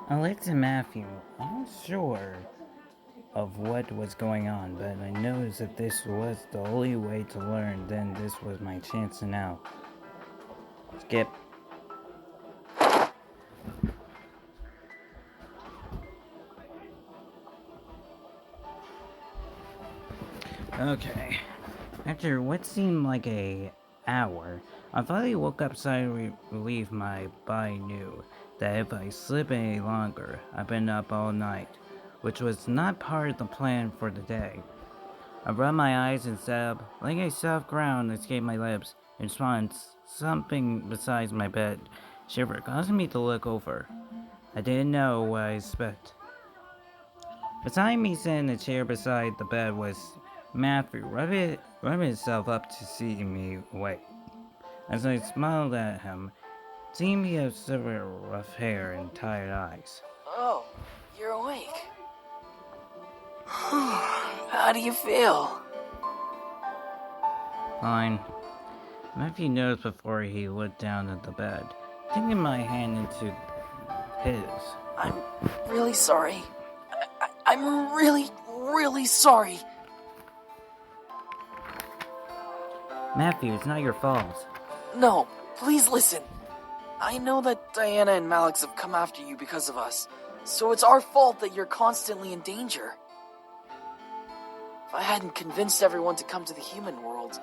I looked at Matthew. I'm not sure of what was going on, but I noticed if this was the only way to learn, then this was my chance to know. Skip. Okay. After what seemed like a hour, I finally woke up suddenly relieved my body knew that if I slept any longer, I'd been up all night, which was not part of the plan for the day. I rubbed my eyes and sat up, letting a soft ground escape my lips. In response, something beside my bed shivered, causing me to look over. I didn't know what I expect. Beside me, sitting in the chair beside the bed, was Matthew, rubbing himself up to see me awake. As I smiled at him, seeing me have silver rough hair and tired eyes. Oh, you're awake. How do you feel? Fine. Matthew noticed before he looked down at the bed, taking my hand into his. I'm really sorry. I'm really sorry. Matthew, it's not your fault. No, please listen. I know that Diana and Malix have come after you because of us, so it's our fault that you're constantly in danger. If I hadn't convinced everyone to come to the human world,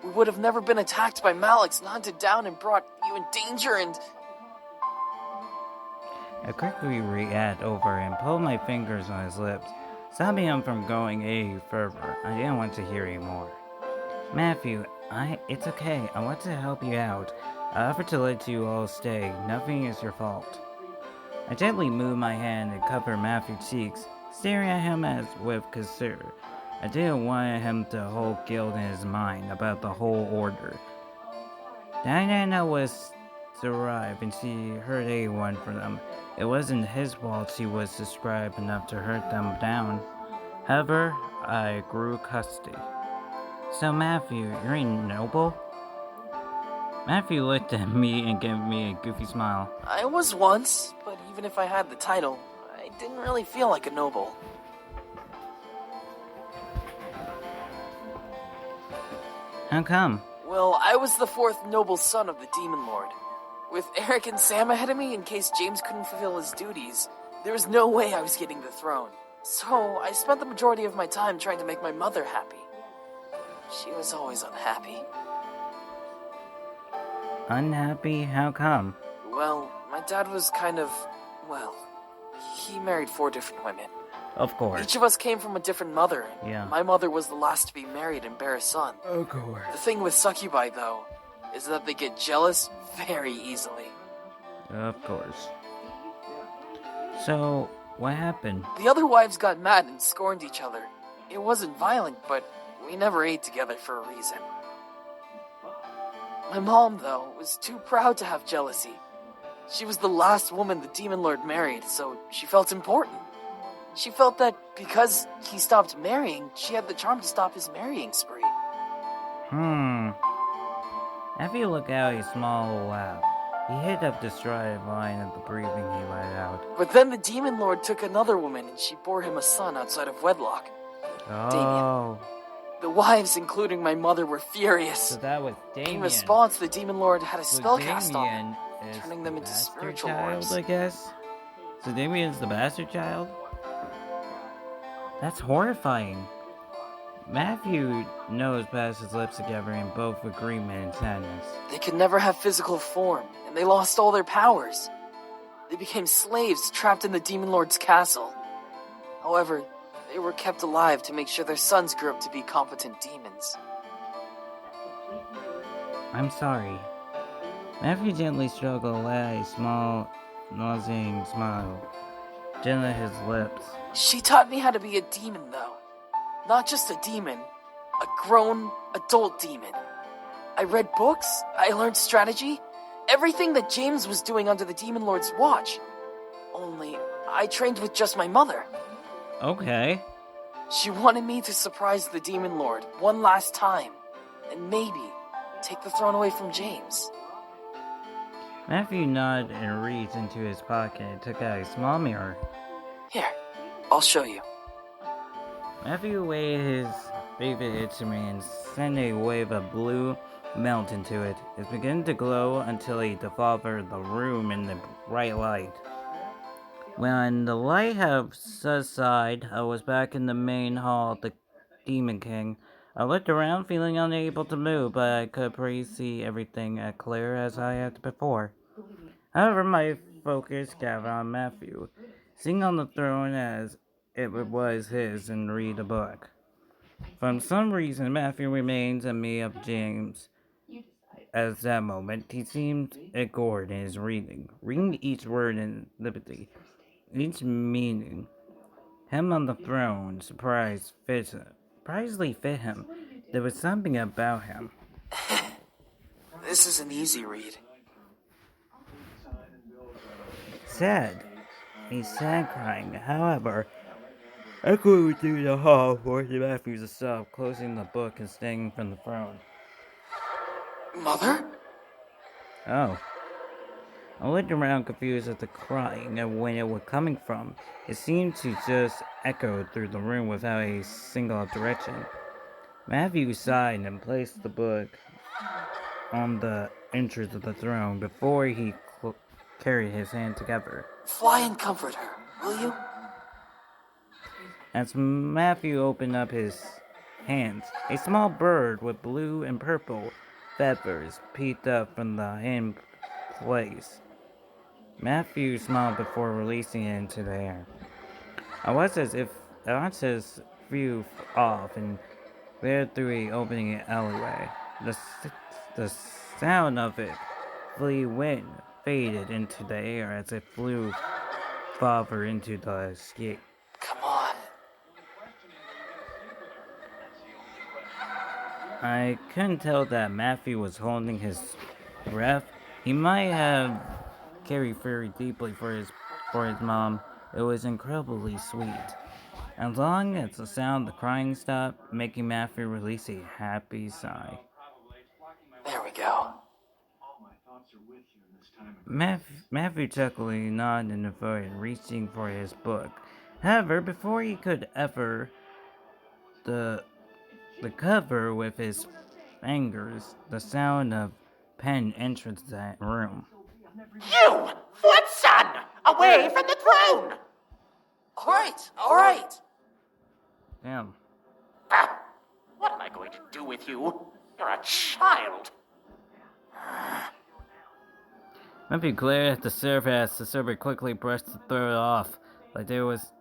we would have never been attacked by Malix and hunted down and brought you in danger and... I quickly reached over and pulled my fingers on his lips, stopping him from going any further. I didn't want to hear any more. Matthew, it's okay. I want to help you out. I offered to let you all stay. Nothing is your fault. I gently moved my hand and covered Matthew's cheeks, staring at him as with concern. I didn't want him to hold guilt in his mind about the whole order. Diana was to arrive and she hurt anyone for them. It wasn't his fault she was described enough to hurt them down. However, I grew custody. So Matthew, you're a noble? Matthew looked at me and gave me a goofy smile. I was once, but even if I had the title, I didn't really feel like a noble. How come? Well, I was the fourth noble son of the Demon Lord. With Eric and Sam ahead of me in case James couldn't fulfill his duties, there was no way I was getting the throne. So I spent the majority of my time trying to make my mother happy. She was always unhappy. Unhappy? How come? Well, my dad was he married 4 different women. Of course. Each of us came from a different mother. Yeah. My mother was the last to be married and bear a son. Of course. The thing with succubi, though, is that they get jealous very easily. Of course. So, what happened? The other wives got mad and scorned each other. It wasn't violent, but we never ate together for a reason. My mom, though, was too proud to have jealousy. She was the last woman the Demon Lord married, so she felt important. She felt that because he stopped marrying, she had the charm to stop his marrying spree. After you look out a small laugh, he hit up the stride line of the breathing he let out. But then the Demon Lord took another woman and she bore him a son outside of wedlock. Oh. Damien. The wives, including my mother, were furious. So that was Damien. In response, the Demon Lord had a So spell cast on Damien them, is turning them the into bastard spiritual child, orbs. I guess? So Damien's the bastard child? That's horrifying. Matthew nose passed his lips together in both agreement and sadness. They could never have physical form, and they lost all their powers. They became slaves trapped in the Demon Lord's castle. However, they were kept alive to make sure their sons grew up to be competent demons. I'm sorry. Matthew gently struggled at a small, nauseating smile, gently at his lips. She taught me how to be a demon, though. Not just a demon, a grown, adult demon. I read books, I learned strategy, everything that James was doing under the Demon Lord's watch. Only, I trained with just my mother. Okay. She wanted me to surprise the Demon Lord one last time, and maybe take the throne away from James. Matthew nodded and reached into his pocket and took out a small mirror. Here, I'll show you. Matthew waved his favorite instrument and sent a wave of blue melt into it. It began to glow until it devoured the room in the bright light. When the light had subsided, I was back in the main hall of the Demon King. I looked around, feeling unable to move, but I could see everything as clear as I had before. However, my focus gathered on Matthew, sitting on the throne as it was his, and read a book. For some reason, Matthew remains a me of James. At that moment, he seemed absorbed in his reading each word in liberty, each meaning. Him on the throne surprisingly fit him. There was something about him. This is an easy read. Sad. He sat crying. However, echoing through the hall, forced Matthew to stop, closing the book and staying from the throne. Mother? Oh. I looked around confused at the crying and when it was coming from. It seemed to just echo through the room without a single direction. Matthew sighed and placed the book on the entrance of the throne before he carried his hand together. Fly and comfort her, will you? As Matthew opened up his hands, a small bird with blue and purple feathers peeped up from the hand place. Matthew smiled before releasing it into the air. I watched as flew off and veered through a opening alleyway. The sound of it flee wind faded into the air as it flew farther into the sky. Come on. I couldn't tell that Matthew was holding his breath. He might have cared very deeply for his mom. It was incredibly sweet. As long as the sound of the crying stopped, making Matthew release a happy sigh. There we go. Matthew chuckling nodded in the void, reaching for his book. However, before he could ever the cover with his fingers, the sound of pen entered that room. You, foot son, away from the throne! Alright. Damn. Ah, what am I going to do with you? You're a child. Matthew glared at the server as the server quickly brushed the throat off, like there was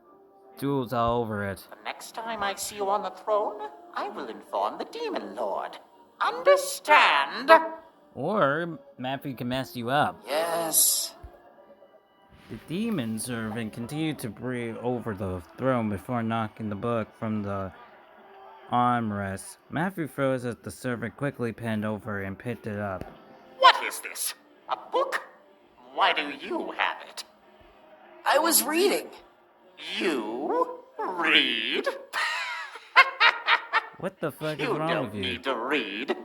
jewels all over it. The next time I see you on the throne, I will inform the Demon Lord. Understand? Or Matthew can mess you up. Yes. The demon servant continued to breathe over the throne before knocking the book from the armrest. Matthew froze as the servant quickly bent over and picked it up. What is this? A book? Why do you have it? I was reading. You read? What the fuck is You wrong don't with you? need to read.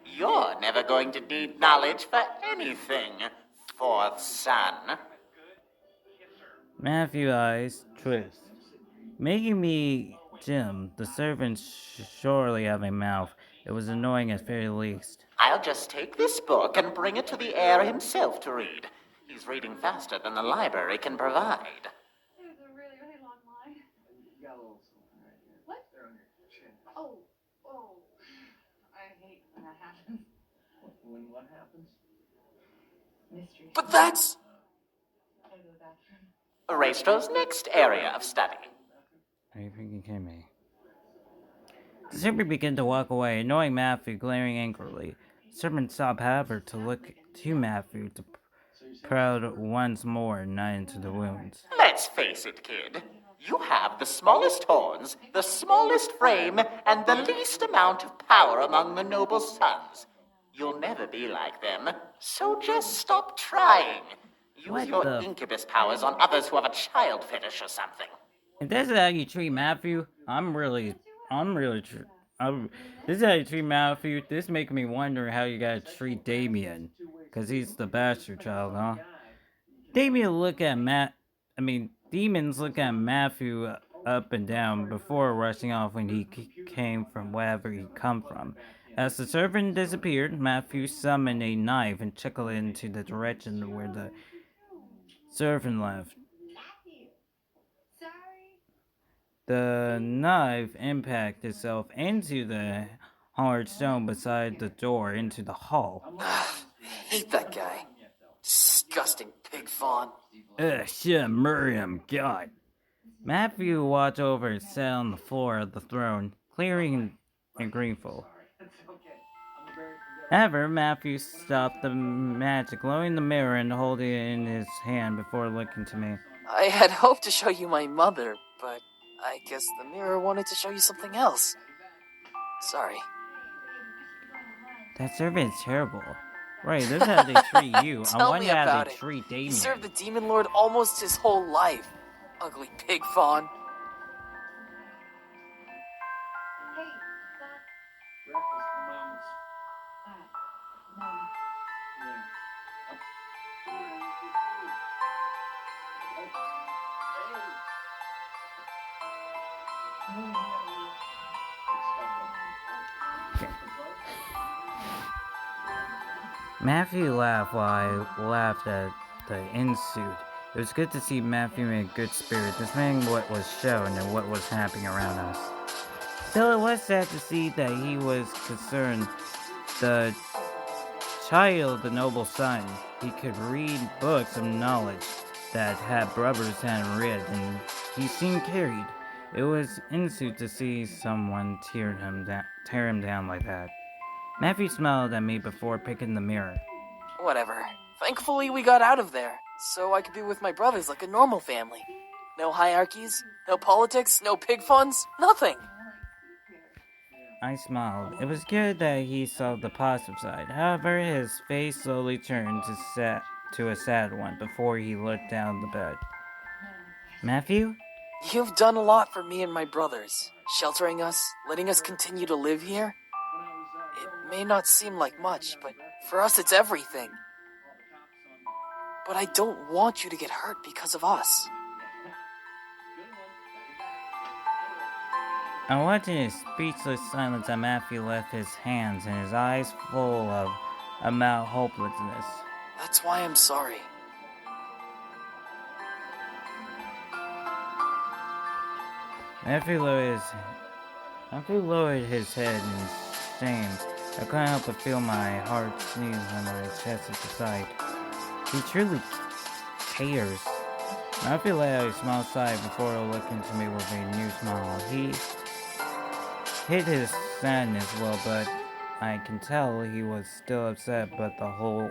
You're never going to need knowledge for anything, fourth son. Matthew's eyes twist. Making me Jim, the servant surely have a mouth. It was annoying at very least. I'll just take this book and bring it to the heir himself to read. He's reading faster than the library can provide. There's a really, really long line. What? Oh. I hate when that happens. When what happens? Mystery. But that's... Go to the bathroom. Raestro's next area of study. Are you freaking kidding me? The servant began to walk away, annoying Matthew, glaring angrily. The servant stopped, however, to look to Matthew, to proud once more, not into the wounds. Let's face it, kid. You have the smallest horns, the smallest frame, and the least amount of power among the noble sons. You'll never be like them, so just stop trying. Use What your the- incubus powers on others who have a child fetish or something. If this is how you treat Matthew, this is how you treat Matthew. This makes me wonder how you gotta treat Damien. 'Cause he's the bastard child, huh? Demons look at Matthew up and down before rushing off when he came from wherever he come from. As the servant disappeared, Matthew summoned a knife and chuckled into the direction where the servant left. The knife impacted itself into the hard stone beside the door into the hall. I hate that guy. Disgusting pig fawn. Ugh, shit, Miriam, God. Matthew watched over and sat on the floor of the throne, clearing and grateful. However, Matthew stopped the magic, glowing the mirror and holding it in his hand before looking to me. I had hoped to show you my mother, but I guess the mirror wanted to show you something else. Sorry. That servant is terrible. Right, this is how they treat you. I Tell wonder me how about they it. treat He Damien. served the demon lord almost his whole life. Ugly pig fawn. Hey, stop. Breakfast for Mom's. Mom. Yeah. Matthew laughed while I laughed at the ensued. It was good to see Matthew in good spirit, displaying what was shown and what was happening around us. Still, it was sad to see that he was concerned. The child, the noble son, he could read books of knowledge that had brothers hadn't read, and he seemed carried. It was insult to see someone tear him down like that. Matthew smiled at me before picking the mirror. Whatever. Thankfully, we got out of there, so I could be with my brothers like a normal family. No hierarchies, no politics, no pig funds, nothing. I smiled. It was good that he saw the positive side. However, his face slowly turned to a sad one before he looked down the bed. Matthew? You've done a lot for me and my brothers, sheltering us, letting us continue to live here. It may not seem like much, but for us it's everything. But I don't want you to get hurt because of us. I watched in his speechless silence as Matthew left his hands and his eyes full of mild hopelessness. That's why I'm sorry. Matthew lowered his head in shame. I couldn't help but feel my heart sneeze under his chest at the sight. He truly cares. Matthew let out a small sigh before looking to me with a new smile. He hid his sadness well, but I can tell he was still upset about the whole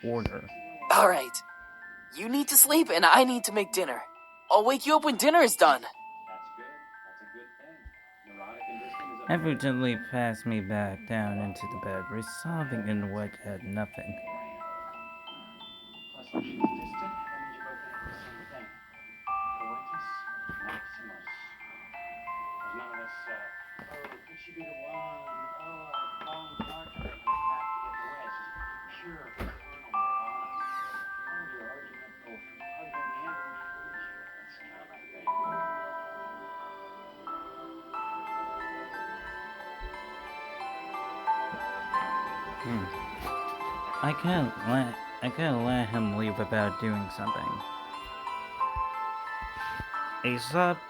order. Alright. You need to sleep and I need to make dinner. I'll wake you up when dinner is done. That's good. That's a good thing. Neurotic and distant is Matthew gently passed me back down into the bed, resolving in what had nothing. Plus, when she's distant, that means you're both gonna do the same thing. Coitus maximus. There's none of this, could she be the one? Oh, I've fallen partner. I just have to get away. It's just pure carnal nirvana. Oh, your argument, oh, hug on the end. That's kind of my thing. I couldn't let him leave without doing something. A soft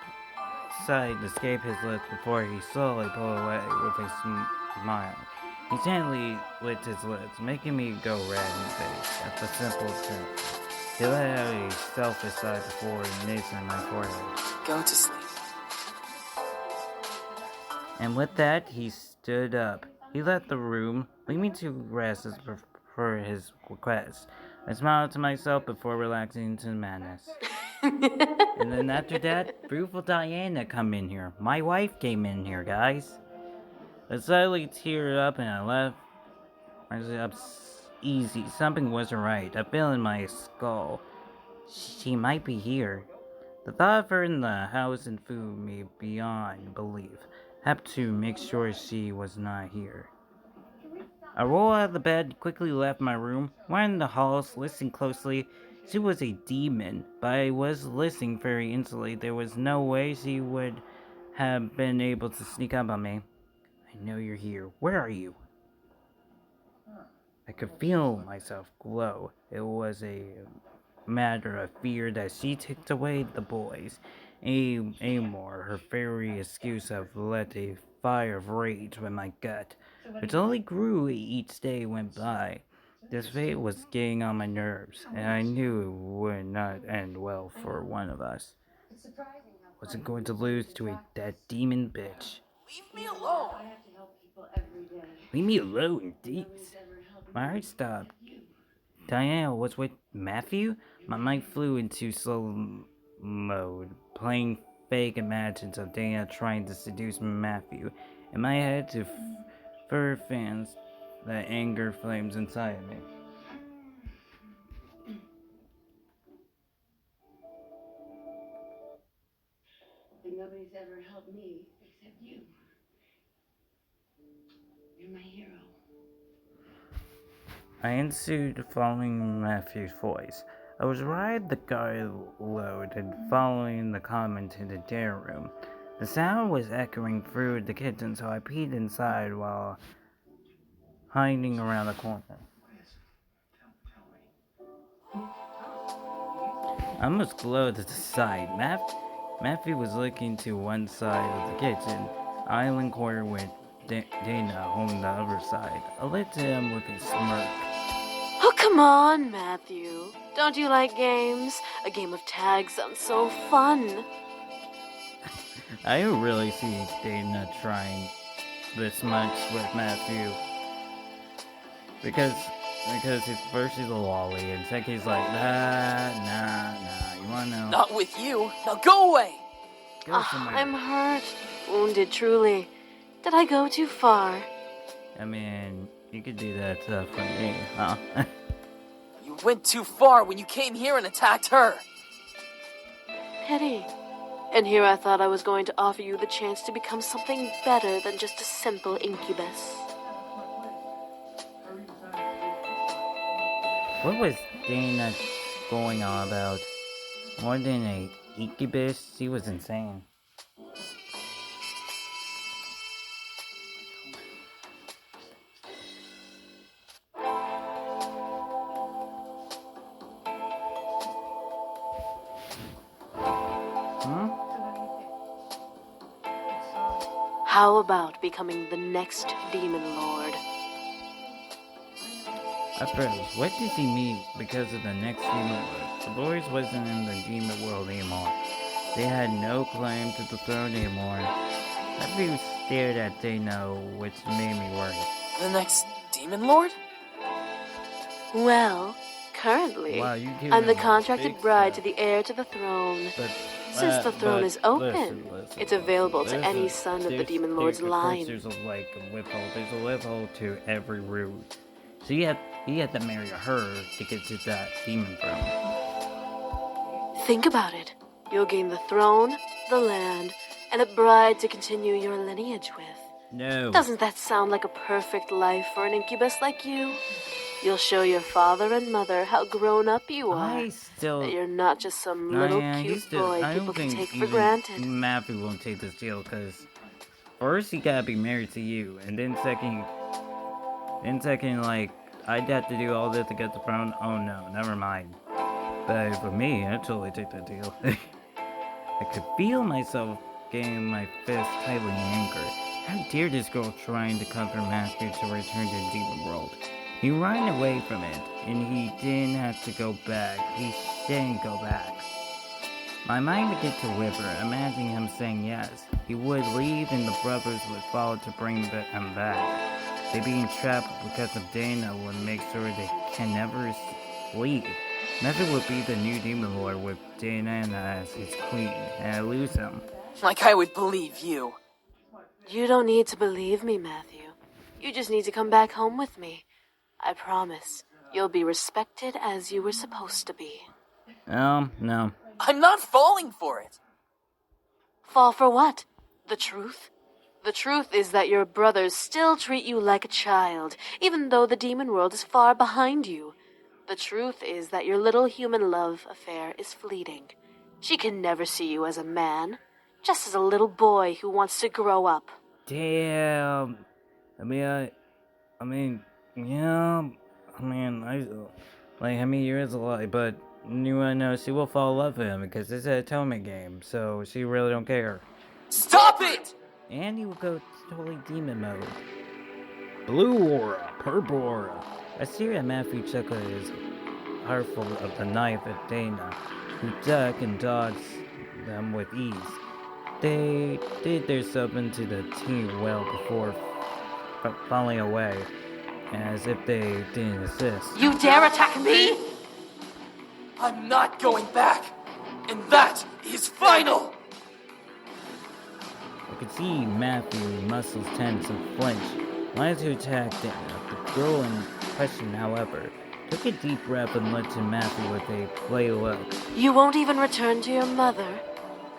sigh escaped his lips before he slowly pulled away with a smile. He gently licked his lips, making me go red in the face at the simple gesture. He let out a selfish sigh before kissing my forehead. Go to sleep. And with that, he stood up. He left the room, leaving me to rest as per his request. I smiled to myself before relaxing into madness. And then after that, beautiful Diana come in here. My wife came in here, guys. I suddenly teared up and I left. I was up easy. Something wasn't right. I feel in my skull. She might be here. The thought of her in the house and food me beyond belief. Have to make sure she was not here. I rolled out of the bed, quickly left my room, went in the halls, listening closely. She was a demon, but I was listening very intently. There was no way she would have been able to sneak up on me. I know you're here. Where are you? I could feel myself glow. It was a matter of fear that she took away the boys. Amor, her very excuse of lit a fire of rage with my gut, which only grew each day went by. This fate was getting on my nerves, and I knew it would not end well for one of us. Wasn't going to lose to that demon bitch. Leave me alone. Leave me alone, jeez. My heart stopped. Diana was with Matthew? My mind flew into slow mode, playing fake imagines of Dana trying to seduce Matthew. In my head, to fur fans, the anger flames inside me. And nobody's ever helped me except you. You're my hero. I ensued following Matthew's voice. I was riding the guard load and following the comment in the dare room. The sound was echoing through the kitchen, so I peeked inside while hiding around the corner. I almost glowed to the side. Matthew was looking to one side of the kitchen, island corner with Dana on the other side. I looked at him with a smirk. Oh, come on, Matthew. Don't you like games? A game of tag sounds so fun. I don't really see Dana trying this much with Matthew. Because his first he's a lolly, and second he's like, nah, you wanna know? Not with you. Now go away. Go somewhere. I'm hurt. Wounded, truly. Did I go too far? I mean, you could do that stuff for me, huh? You went too far when you came here and attacked her. Pity. And here I thought I was going to offer you the chance to become something better than just a simple incubus. What was Dana going on about? More than a incubus? She was insane. How about becoming the next Demon Lord? At first, what did he mean because of the next demon world? The boys wasn't in the demon world anymore. They had no claim to the throne anymore. Matthew stared at Dana, which made me worry. The next demon lord? Well, currently, Wow, you give I'm the him contracted big bride stuff. to the heir to the throne. But, Since the throne is open, listen. it's available to There's any a- son of the there's- Demon Lord's of course line. There's a loophole. There's a loophole to every rule. So he had to marry her to get to that demon throne. Think about it. You'll gain the throne, the land, and a bride to continue your lineage with. No. Doesn't that sound like a perfect life for an incubus like you? You'll show your father and mother how grown up you are. That you're not just some little cute boy I people don't can think take for even granted. Matthew won't take this deal because first he gotta be married to you, and then second, like I'd have to do all this to get the throne. Oh no, never mind. But for me, I'd totally take that deal. I could feel myself getting my fist tightly in anger. How dare this girl trying to conquer Matthew to return to the demon world? He ran away from it, and he didn't have to go back. He shouldn't go back. My mind began to whimper, imagining him saying yes. He would leave, and the brothers would follow to bring him back. They being trapped because of Dana would make sure they can never leave. Matthew would be the new demon lord with Dana as his queen, and I lose him. Like I would believe you. You don't need to believe me, Matthew. You just need to come back home with me. I promise. You'll be respected as you were supposed to be. No. I'm not falling for it. Fall for what? The truth? The truth is that your brothers still treat you like a child, even though the demon world is far behind you. The truth is that your little human love affair is fleeting. She can never see you as a man, just as a little boy who wants to grow up. Damn. I mean, I mean, yeah. I mean, I mean, you is a lot, but you wanna know she will fall in love with him because it's a otome game, so she really don't care. Stop it! And he will go totally demon mode. Blue aura, purple aura. I see that Matthew Chuckle is heartful of the knife at Dana, who duck and dodge them with ease. They did their sub into the team well before falling away, as if they didn't assist. You dare attack me? I'm not going back! And that is final! I could see Matthew's muscles tense and flinch, wanted to attack Dana. The girl in question, however, took a deep breath and looked to Matthew with a play look. You won't even return to your mother.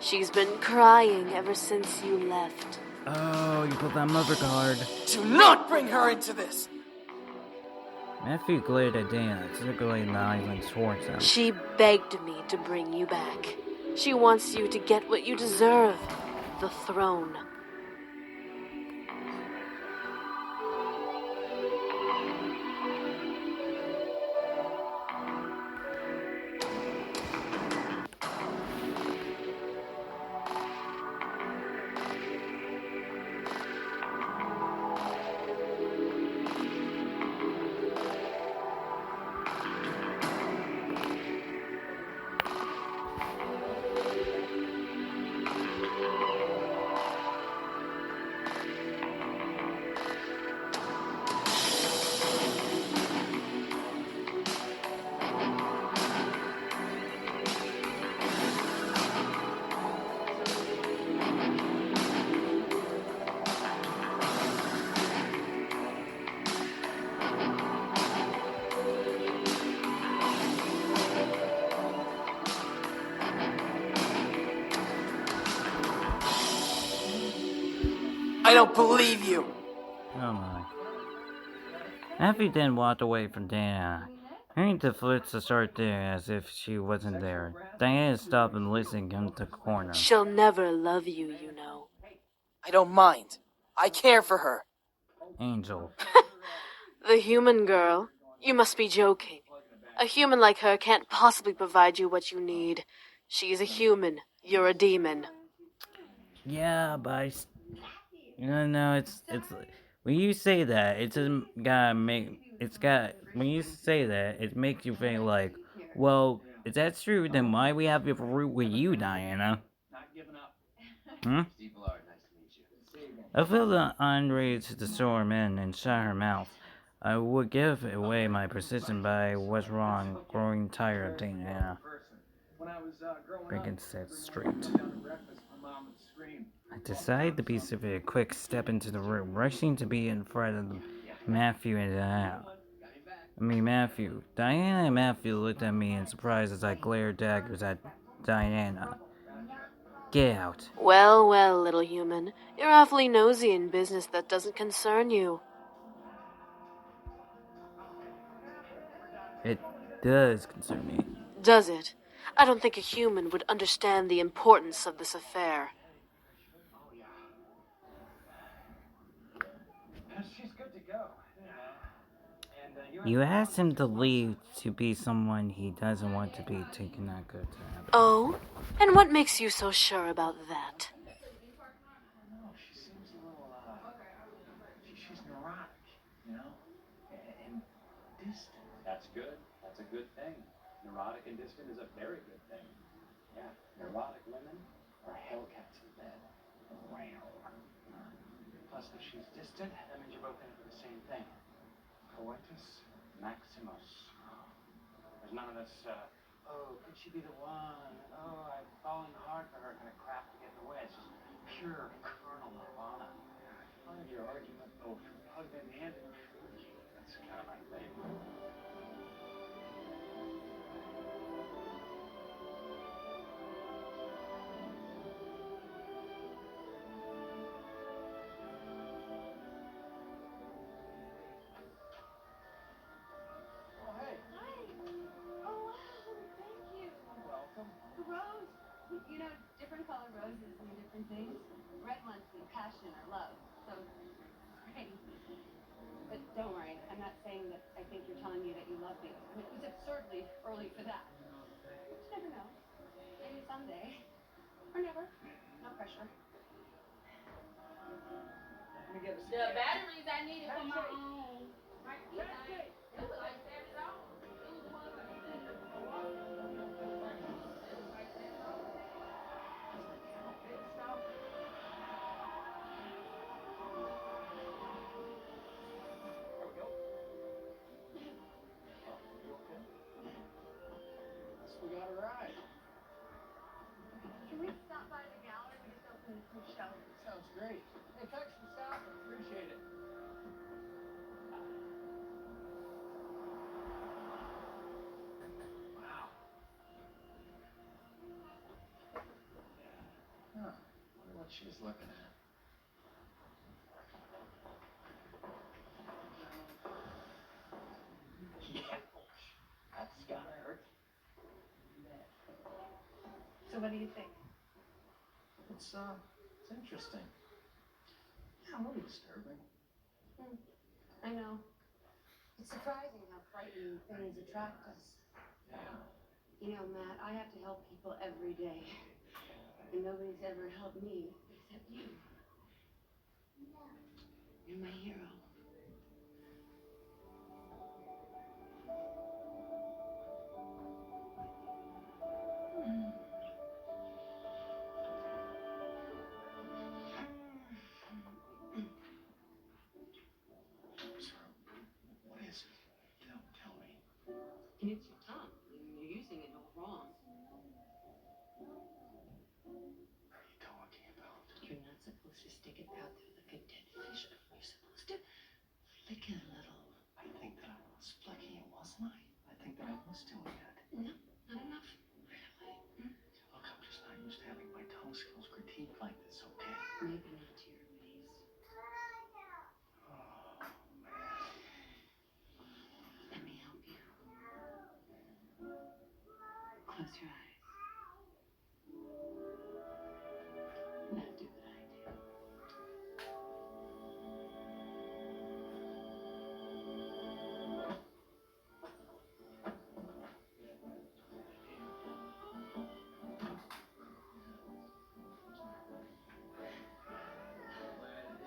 She's been crying ever since you left. Oh, you put that mother card. Do not bring her into this! Matthew glared at Dana, circulating the island towards him. She begged me to bring you back. She wants you to get what you deserve. The throne. I don't believe you! Oh my. Matthew then walked away from Diana, hearing the flutes start there as if she wasn't there. Diana stopped and listened in the corner. She'll never love you, you know. I don't mind. I care for her. Angel. The human girl? You must be joking. A human like her can't possibly provide you what you need. She's a human. You're a demon. Yeah, but no, it's when you say that, when you say that, it makes you think like, well, if that's true, then why we have to root with you, Diana? Hmm? I feel the enrage to storm in and shut her mouth. I would give away my position, but I was wrong, growing tired of Diana. Bacon said straight. I decided to be severe, quick step into the room, rushing to be in front of Matthew and Diana. Matthew. Diana and Matthew looked at me in surprise as I glared daggers at Diana. Get out. Well, well, little human. You're awfully nosy in business that doesn't concern you. It does concern me. Does it? I don't think a human would understand the importance of this affair. She's good to go. You asked him to leave to be someone he doesn't want to be, taking that good to happen. Oh? And what makes you so sure about that? No, she seems a little, she's neurotic, you know? And distant. That's good. That's a good thing. Neurotic and distant is a very good thing. Yeah, neurotic women are hellcats in bed. Plus, if she's distant, that means you're both in it for the same thing. Coitus Maximus. There's none of this, oh, could she be the one? Oh, I'm falling hard for her kind of crap to get in the way. It's just pure carnal nirvana. Part of your argument, oh, plugged in hand in truth. That's kind of my thing. You know, different color roses mean different things. Red ones mean passion or love. So it's great. But don't worry, I'm not saying that I think you're telling me that you love me. I mean, it was absurdly early for that. But you never know. Maybe someday. Or never. No pressure. Let me get us The batteries I needed for my own. We got a ride. Can we stop by the gallery? We just opened a new show. Sounds great. Hey, thanks for stopping. Appreciate it. Wow. Huh. Wonder what she's looking at. Yeah. That's gotta hurt. So what do you think? It's interesting. Yeah, a little disturbing. I know. It's surprising how frightening things attract us. Yeah. You know, Matt, I have to help people every day. And nobody's ever helped me except you. You're my hero. So, what is it? You don't tell me. And it's your tongue. You're using it all wrong. What are you talking about? You're not supposed to stick it out there like a dead fish. You're supposed to lick it a little. I think that I was flicking it, wasn't I? I think that I was doing that. No, not enough. Really? Look, I'm just not used to having my tongue skills critiqued like this, okay? Maybe not to your ways. Oh, man. Let me help you. Close your eyes. Now do what I do.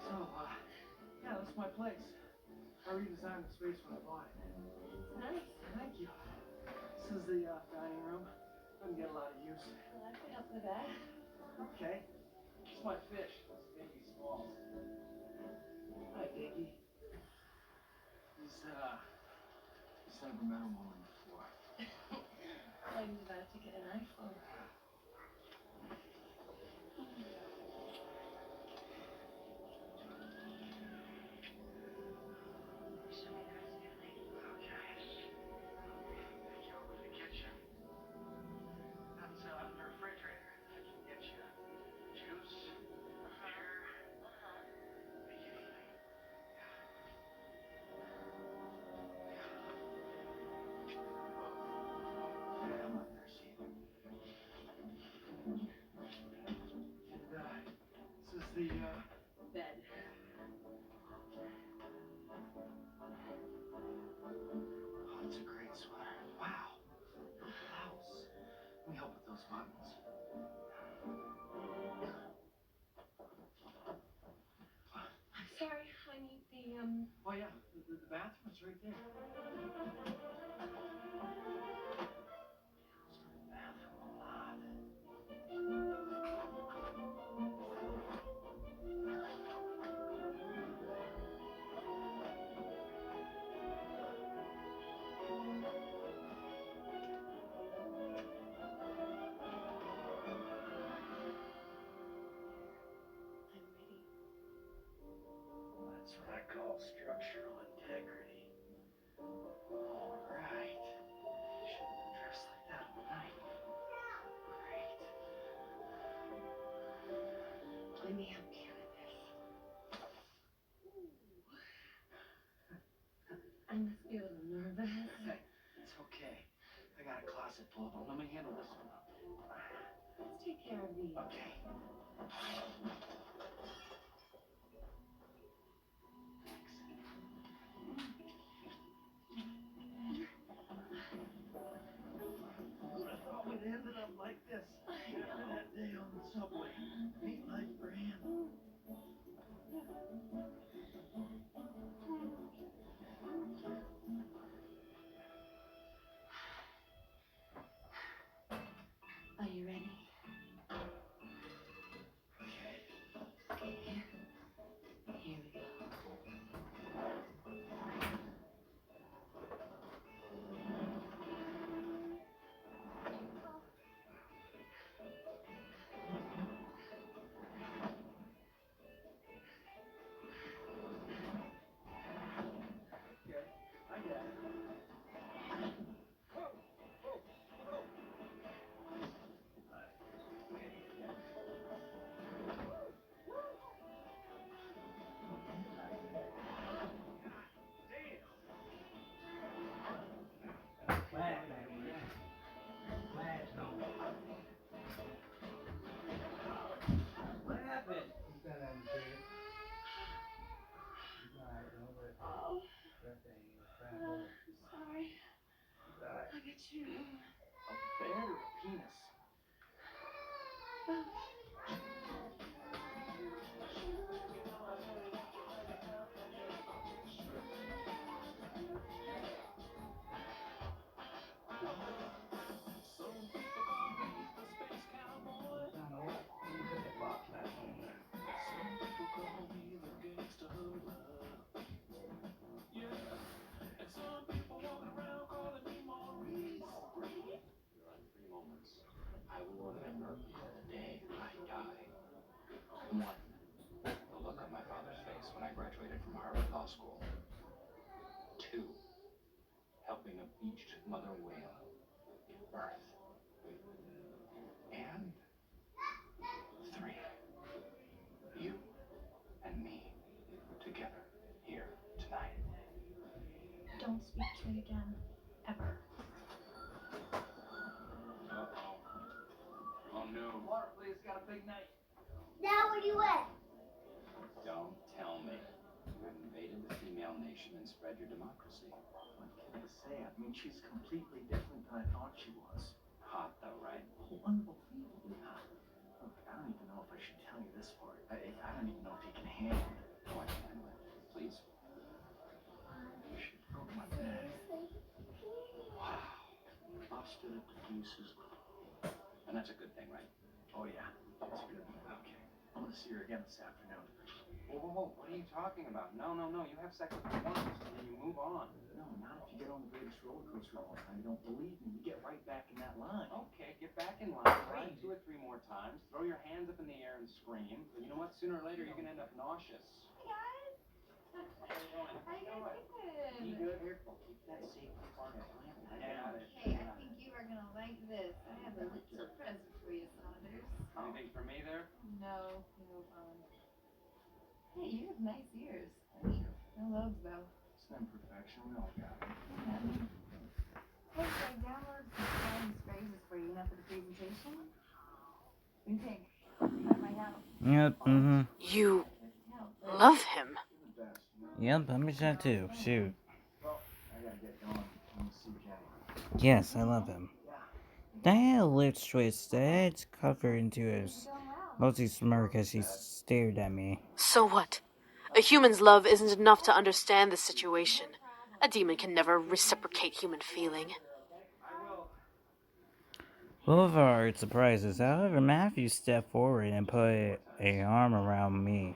So, yeah, that's my place. I redesigned the space when I bought it. It's nice. Thank you. This is the dining room. Doesn't get a lot of use. Well, I could help with that. Okay. It's my fish. It's Biggie Smalls. Hi, Biggie. He's never met a woman before. Like he's about to get a knife or This is the bed. oh, it's a great sweater. Wow. Blouse. Let me help with those buttons. I'm sorry, I need the Oh yeah, the bathroom's right there. Bathroom a lot. I'm ready. That's what I call structural integrity. All right. Should have been dressed like that all night. Great. Let me help you with this. I must be a little nervous. Hey, it's okay. I got a closet full of them. Let me handle this one. Let's take me. Okay. Who'd have thought we'd ended up like this after that day on the subway? Ain't like Bran. Are you ready? Here we go. I got it. What happened? Oh. Sorry. I get you. A bear or a penis? There are three moments I will remember until the day I die. One, the look on my father's face when I graduated from Harvard Law School. Two, helping a beached mother whale give birth. And three, you and me together here tonight. Don't speak to me again. Ever. Uh-oh. Oh no. Water, please. Got a big night. Now where you at? Don't tell me. You have invaded the female nation and spread your democracy. What can I say? I mean, she's completely different than I thought she was. Hot though, right? Oh, unbelievably hot. Look, I don't even know if I should tell you this part. I don't even know if you can handle it. Oh, I can handle it. Please. She broke my neck. Wow. Busted at the deuces. And that's a good thing, right? Oh, yeah. It's good. Okay. I'm gonna see her again this afternoon. Whoa. What are you talking about? No. You have sex with her once, and then you move on. No, not if you get on the greatest roller coaster of all time. You don't believe me. You get right back in that line. Okay, get back in line. Try it 2 or 3 more times. Throw your hands up in the air and scream. But you know what? Sooner or later, you're gonna end up nauseous. Hey guys. How you doing? How you guys doing? You good? Here, keep that safe part of it. I got it. Hey, I think you are gonna like this. I have a little present for you, Saunders. Anything for me there? No. Hey, you have nice ears. Thank you. No lobes though. It's an imperfection. We all got it. Hey, so I downloaded some Chinese phrases for you, for the presentation. What do you think? That might help. Yep, You love him. Yep, I'm that too. Shoot. Well, I gotta get going. I'm gonna see Jenny. Yes, I love him. Diana lips twist, the head's covered into his mostly smirk as she stared at me. So what? A human's love isn't enough to understand the situation. A demon can never reciprocate human feeling. Full of our surprises, however, Matthew stepped forward and put an arm around me,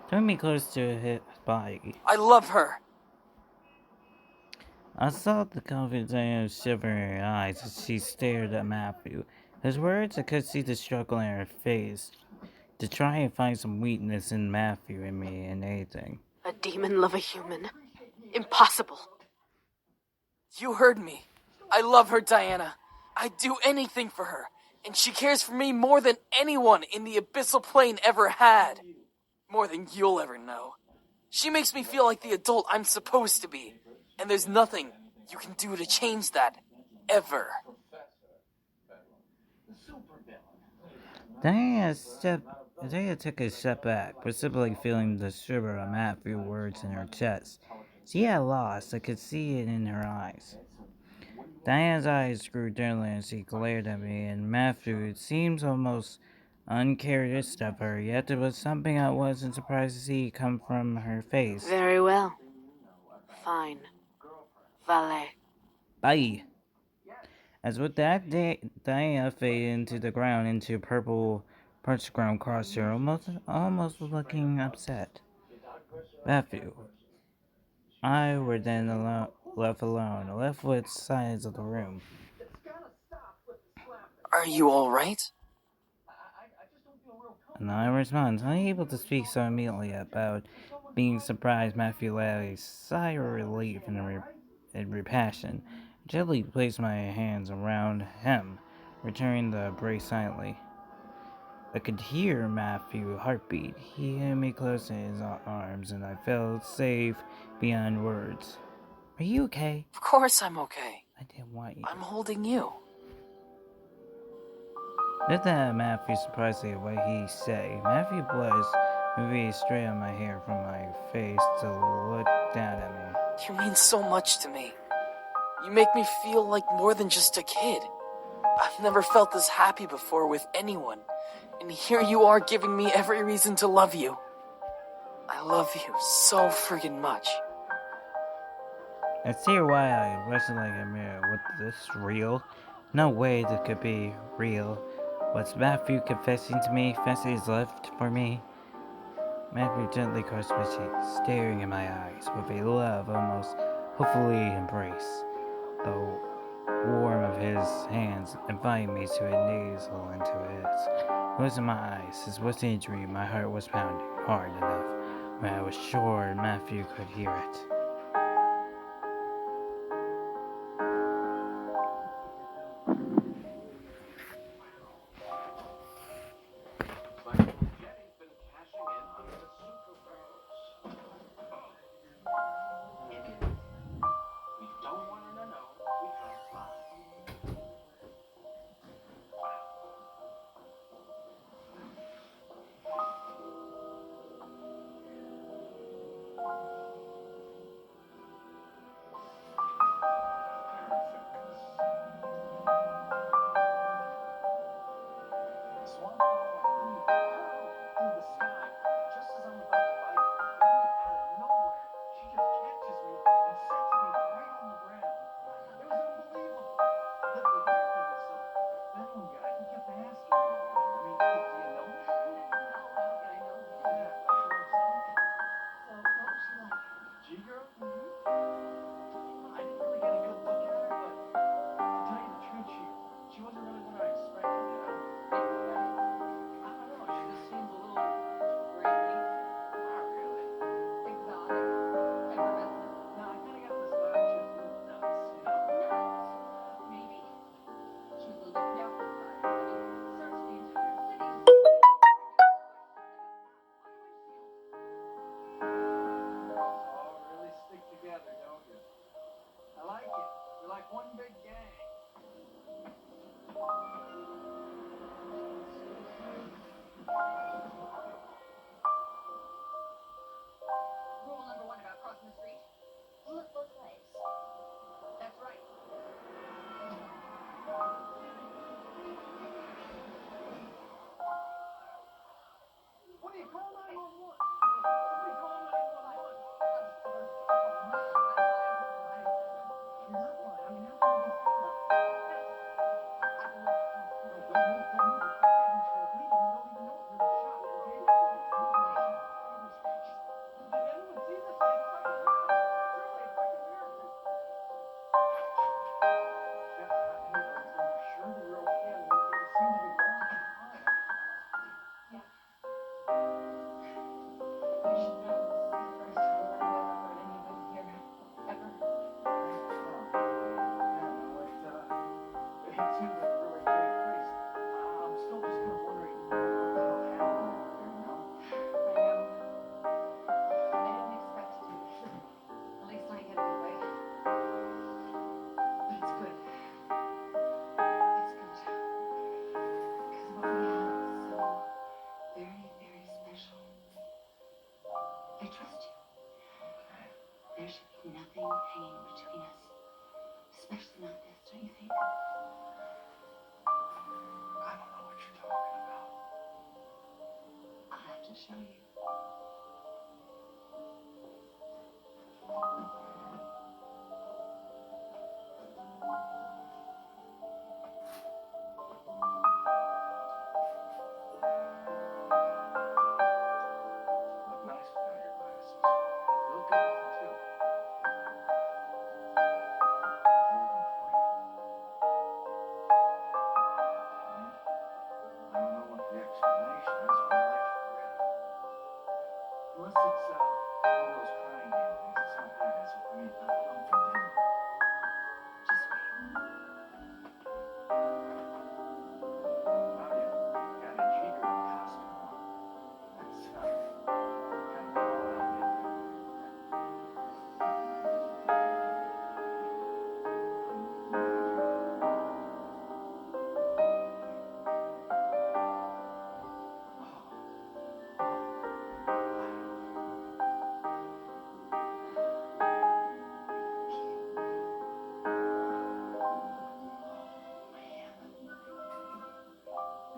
took me close to his body. I love her. I saw the confidence shiver in her eyes as she stared at Matthew. His words, I could see the struggle in her face, to try and find some weakness in Matthew and me and anything. A demon love a human? Impossible. You heard me. I love her, Diana. I'd do anything for her, and she cares for me more than anyone in the abyssal plane ever had. More than you'll ever know. She makes me feel like the adult I'm supposed to be, and there's nothing you can do to change that. Ever. The super Diana took a step back, visibly feeling the shiver of Matthew's words in her chest. She had lost, I could see it in her eyes. Diana's eyes grew dimly as she glared at me, and Matthew, it seems almost uncharacteristic of her, yet there was something I wasn't surprised to see come from her face. Very well. Fine. Valet. Bye. As with that, Diana faded into the ground into purple parched ground crosshair, almost looking upset. Matthew, I were then left alone, left with silence of the room. Are you alright? And I respond, unable to speak so immediately about being surprised. Matthew let a sigh of relief and repassion. I gently placed my hands around him, returning the embrace silently. I could hear Matthew's heartbeat. He held me close in his arms, and I felt safe beyond words. Are you okay? Of course I'm okay. I didn't want you. I'm holding you. Looked at Matthew surprised at what he said. Matthew blushed, moving straight on my hair from my face to look down at me. You mean so much to me. You make me feel like more than just a kid. I've never felt this happy before with anyone, and here you are giving me every reason to love you. I love you so friggin' much. I see why I wasn't like a mirror. Was this real? No way this could be real. Was Matthew confessing to me, confessing his love for me? Matthew gently caressed my cheek, staring in my eyes with a love almost hopefully embrace. The warmth of his hands inviting me to nuzzle into his. Closing my eyes, his wasn't a dream. My heart was pounding hard enough when I was sure Matthew could hear it. to show you. Look nice without your glasses. You look good with them too. Hold them for you. I don't know what the explanation is, but I like to grin. Unless it's one of those crying game things. It's not that, is it? I mean, I'm from Denver. Just wait. Wow, you got a G-girl costume on. That's kind of all out, isn't it?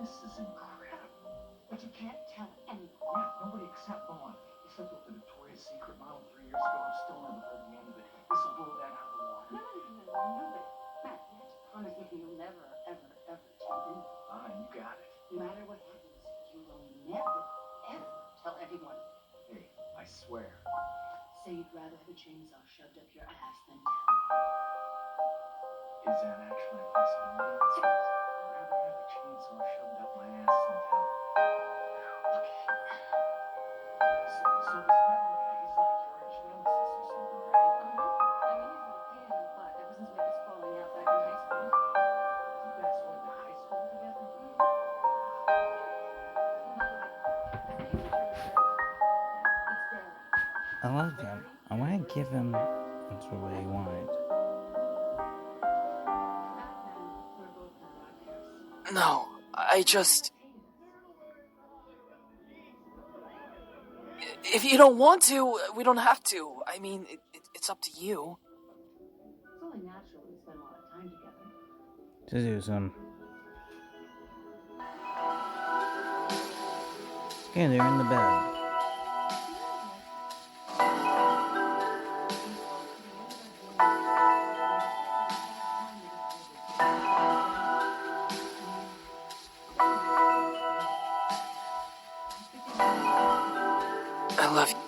This is incredible. But you can't tell anyone. Yeah, nobody except Mom. He sent off the Victoria's Secret model 3 years ago. I've still never heard the end of it. This will blow that out of the water. No, but Matt, you have to promise me you'll never, ever, ever tell anyone. Fine, you got it. No matter what happens, you will never, ever tell everyone. Hey, I swear. Say you'd rather have a chainsaw shoved up your ass than tell. Is that actually a possibility? I'd rather have a chainsaw shoved up my ass than tell. So this metal guy, he's like your arch nemesis or something, right? I mean, he's a pain in the butt ever since we had us falling out back in high school. You guys went to high school together? I love him. I want to give him that's what he wanted. No, I just... If you don't want to, we don't have to. I mean, it's up to you. It's only natural we spend a lot of time together. Seduce him. Okay, they're in the bed. I love you.